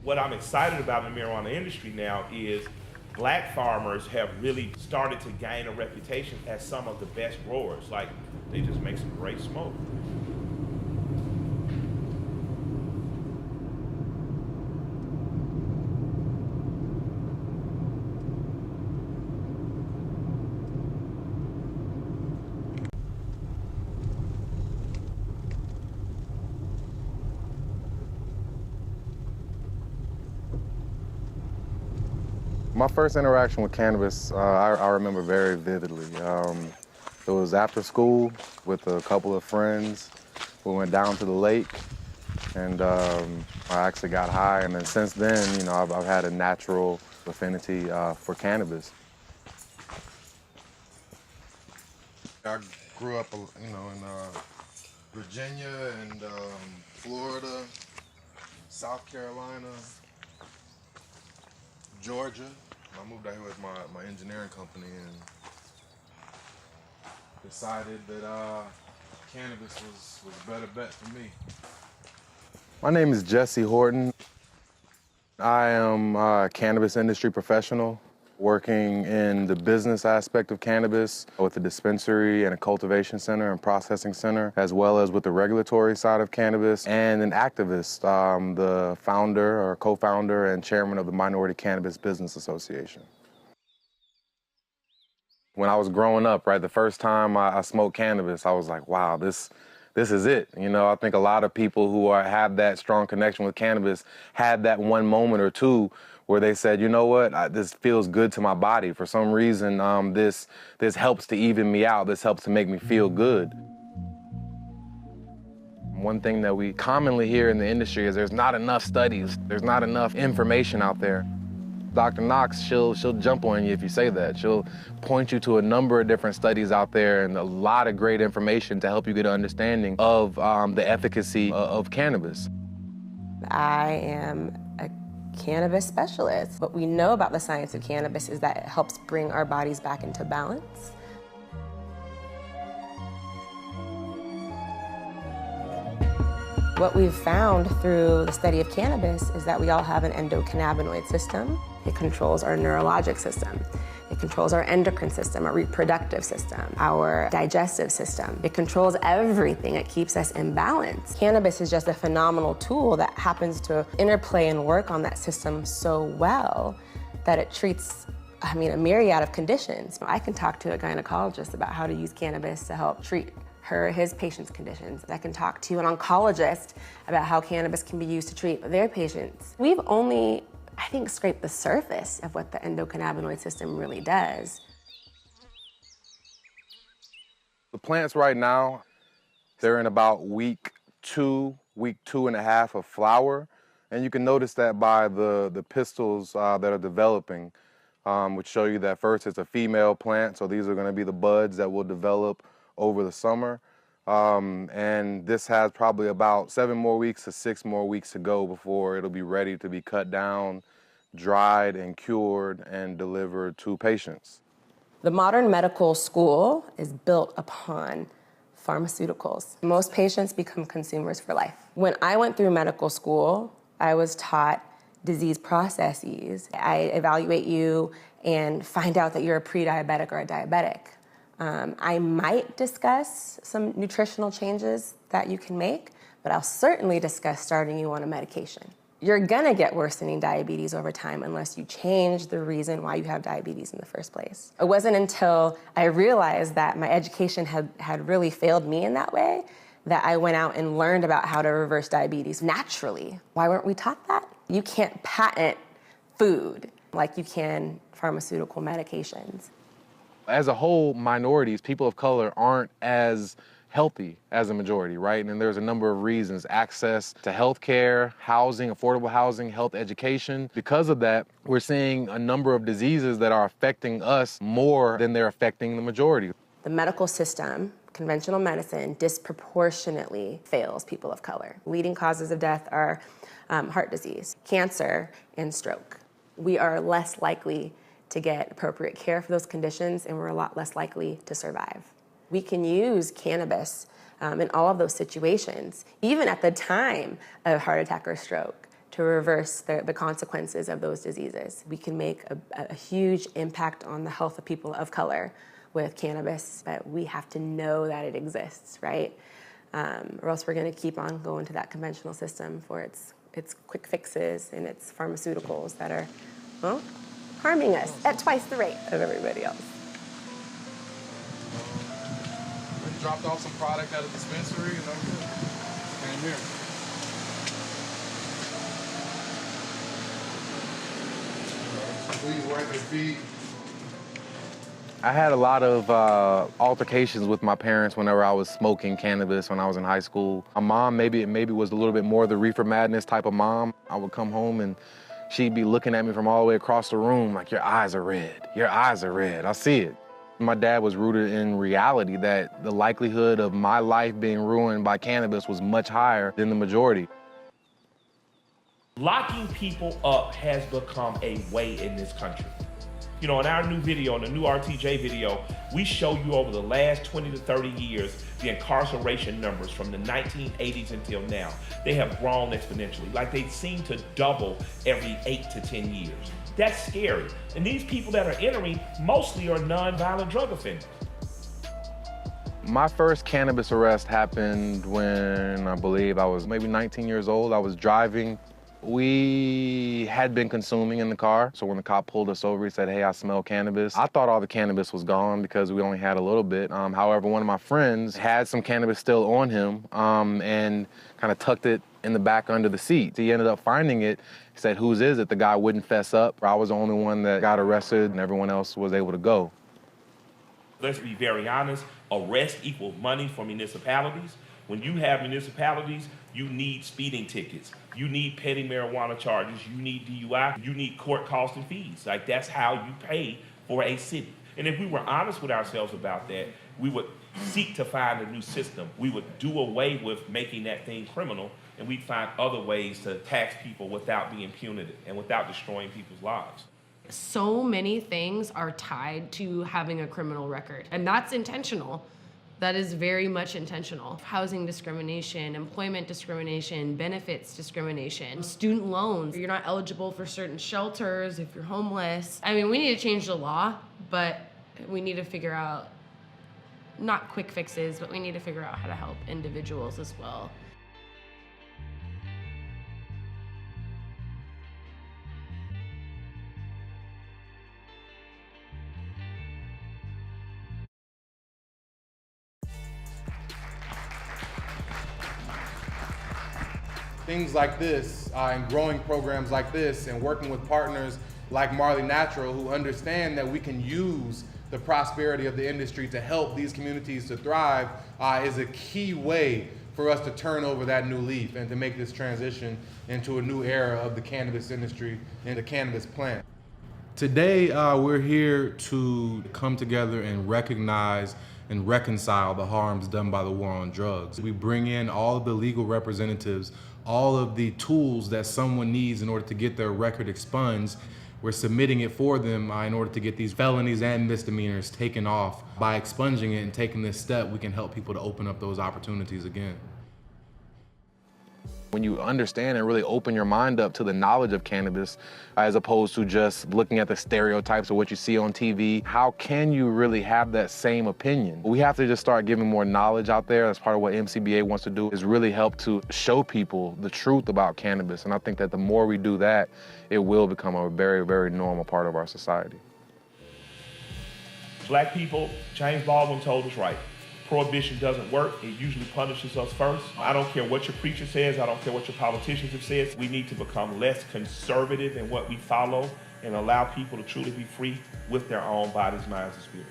What I'm excited about in the marijuana industry now is black farmers have really started to gain a reputation as some of the best growers. Like, they just make some great smoke. My first interaction with cannabis, I remember very vividly. It was after school with a couple of friends. We went down to the lake, and I actually got high. And then since then, you know, I've had a natural affinity for cannabis. I grew up, you know, in Virginia and Florida, South Carolina, Georgia. I moved out here with my engineering company and decided that cannabis was a better bet for me. My name is Jesce Horton. I am a cannabis industry professional working in the business aspect of cannabis with a dispensary and a cultivation center and processing center, as well as with the regulatory side of cannabis, and an activist, the founder or co-founder and chairman of the Minority Cannabis Business Association. When I was growing up, right, the first time I smoked cannabis, I was like, wow, this is it. You know, I think a lot of people who have that strong connection with cannabis had that one moment or two where they said, you know what, this feels good to my body. For some reason, this helps to even me out. This helps to make me feel good. One thing that we commonly hear in the industry is there's not enough studies. There's not enough information out there. Dr. Knox, she'll jump on you if you say that. She'll point you to a number of different studies out there and a lot of great information to help you get an understanding of the efficacy of cannabis. I am a cannabis specialist. What we know about the science of cannabis is that it helps bring our bodies back into balance. What we've found through the study of cannabis is that we all have an endocannabinoid system. It controls our neurologic system. It controls our endocrine system, our reproductive system, our digestive system. It controls everything. It keeps us in balance. Cannabis is just a phenomenal tool that happens to interplay and work on that system so well that it treats, a myriad of conditions. I can talk to a gynecologist about how to use cannabis to help treat his patients' conditions. I can talk to an oncologist about how cannabis can be used to treat their patients. We've only, I think, scraped the surface of what the endocannabinoid system really does. The plants right now, they're in about week two and a half of flower. And you can notice that by the pistils that are developing, which show you that first it's a female plant. So these are gonna be the buds that will develop over the summer. And this has probably about 7 more weeks to 6 more weeks to go before it'll be ready to be cut down, dried and cured and delivered to patients. The modern medical school is built upon pharmaceuticals. Most patients become consumers for life. When I went through medical school, I was taught disease processes. I evaluate you and find out that you're a pre-diabetic or a diabetic. I might discuss some nutritional changes that you can make, but I'll certainly discuss starting you on a medication. You're gonna get worsening diabetes over time unless you change the reason why you have diabetes in the first place. It wasn't until I realized that my education had really failed me in that way that I went out and learned about how to reverse diabetes naturally. Why weren't we taught that? You can't patent food like you can pharmaceutical medications. As a whole, minorities, people of color, aren't as healthy as a majority, right? And there's a number of reasons: access to healthcare, housing, affordable housing, health education. Because of that, we're seeing a number of diseases that are affecting us more than they're affecting the majority. The medical system, conventional medicine, disproportionately fails people of color. Leading causes of death are heart disease, cancer, and stroke. We are less likely to get appropriate care for those conditions, and we're a lot less likely to survive. We can use cannabis in all of those situations, even at the time of heart attack or stroke, to reverse the consequences of those diseases. We can make a huge impact on the health of people of color with cannabis, but we have to know that it exists, right? Or else we're gonna keep on going to that conventional system for its quick fixes and its pharmaceuticals that are, well, harming us at twice the rate of everybody else. We dropped off some product at a dispensary and came here. Please wipe your feet. I had a lot of altercations with my parents whenever I was smoking cannabis when I was in high school. My mom maybe was a little bit more the reefer madness type of mom. I would come home and she'd be looking at me from all the way across the room like, your eyes are red, your eyes are red, I see it. My dad was rooted in reality that the likelihood of my life being ruined by cannabis was much higher than the majority. Locking people up has become a way in this country. You know, in our new video, in the new RTJ video, we show you over the last 20 to 30 years, the incarceration numbers from the 1980s until now. They have grown exponentially. Like they seem to double every 8 to 10 years. That's scary. And these people that are entering mostly are non-violent drug offenders. My first cannabis arrest happened when I believe I was maybe 19 years old. I was driving. We had been consuming in the car, so when the cop pulled us over, he said, hey, I smell cannabis. I thought all the cannabis was gone because we only had a little bit. However, one of my friends had some cannabis still on him and kind of tucked it in the back under the seat. He ended up finding it. He said, whose is it? The guy wouldn't fess up. I was the only one that got arrested and everyone else was able to go. Let's be very honest, arrest equals money for municipalities. When you have municipalities, you need speeding tickets. You need petty marijuana charges. You need DUI. You need court costs and fees. Like, that's how you pay for a city. And if we were honest with ourselves about that, we would seek to find a new system. We would do away with making that thing criminal, and we'd find other ways to tax people without being punitive and without destroying people's lives. So many things are tied to having a criminal record, and that's intentional. That is very much intentional. Housing discrimination, employment discrimination, benefits discrimination, student loans. You're not eligible for certain shelters if you're homeless. I mean, we need to change the law, but we need to figure out, not quick fixes, but we need to figure out how to help individuals as well. Things like this and growing programs like this and working with partners like Marley Natural who understand that we can use the prosperity of the industry to help these communities to thrive is a key way for us to turn over that new leaf and to make this transition into a new era of the cannabis industry and the cannabis plant. Today, we're here to come together and recognize and reconcile the harms done by the war on drugs. We bring in all of the legal representatives, all of the tools that someone needs in order to get their record expunged. We're submitting it for them in order to get these felonies and misdemeanors taken off. By expunging it and taking this step, we can help people to open up those opportunities again. When you understand and really open your mind up to the knowledge of cannabis, as opposed to just looking at the stereotypes of what you see on TV, how can you really have that same opinion? We have to just start giving more knowledge out there. That's part of what MCBA wants to do, is really help to show people the truth about cannabis. And I think that the more we do that, it will become a very, very normal part of our society. Black people, James Baldwin told us right. Prohibition doesn't work. It usually punishes us first. I don't care what your preacher says. I don't care what your politicians have said. We need to become less conservative in what we follow and allow people to truly be free with their own bodies, minds, and spirits.